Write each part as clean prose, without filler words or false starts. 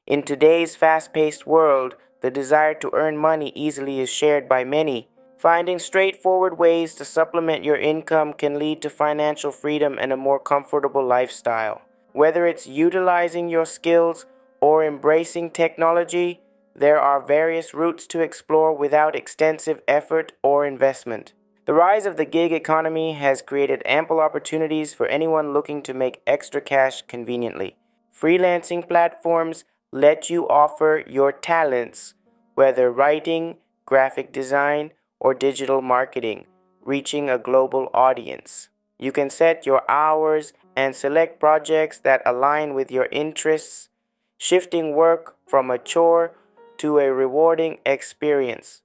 In today's fast-paced world, the desire to earn money easily is shared by many. Finding straightforward ways to supplement your income can lead to financial freedom and a more comfortable lifestyle. Whether it's utilizing your skills or embracing technology, there are various routes to explore without extensive effort or investment. The rise of the gig economy has created ample opportunities for anyone looking to make extra cash conveniently. Freelancing platforms let you offer your talents, whether writing, graphic design, or digital marketing, reaching a global audience. You can set your hours and select projects that align with your interests, shifting work from a chore to a rewarding experience.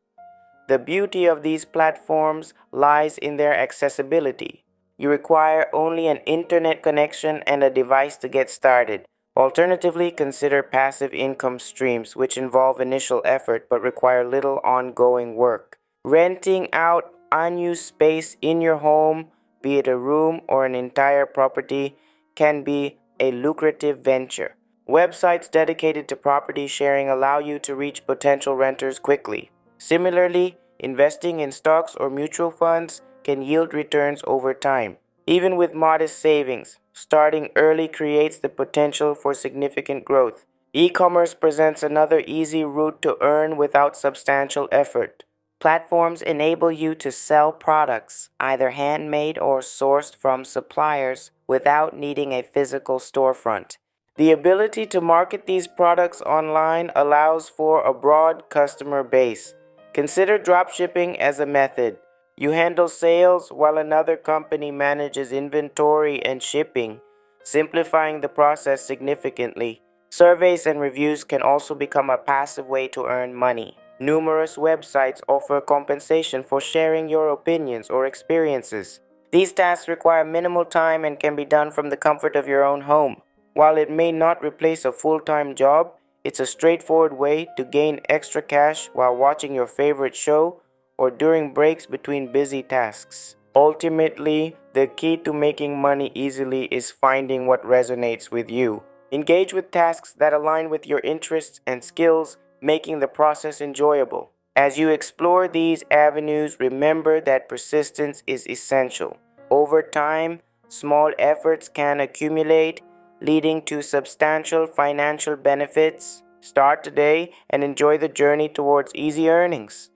The beauty of these platforms lies in their accessibility. You require only an internet connection and a device to get started. Alternatively, consider passive income streams, which involve initial effort but require little ongoing work. Renting out unused space in your home, be it a room or an entire property, can be a lucrative venture. Websites dedicated to property sharing allow you to reach potential renters quickly. Similarly, investing in stocks or mutual funds can yield returns over time. Even with modest savings, starting early creates the potential for significant growth. E-commerce presents another easy route to earn without substantial effort. Platforms enable you to sell products, either handmade or sourced from suppliers, without needing a physical storefront. The ability to market these products online allows for a broad customer base. Consider dropshipping as a method. You handle sales while another company manages inventory and shipping, simplifying the process significantly. Surveys and reviews can also become a passive way to earn money. Numerous websites offer compensation for sharing your opinions or experiences. These tasks require minimal time and can be done from the comfort of your own home. While it may not replace a full-time job, it's a straightforward way to gain extra cash while watching your favorite show or during breaks between busy tasks. Ultimately, the key to making money easily is finding what resonates with you. Engage with tasks that align with your interests and skills, making the process enjoyable. As you explore these avenues, remember that persistence is essential. Over time, small efforts can accumulate, leading to substantial financial benefits. Start today and enjoy the journey towards easy earnings.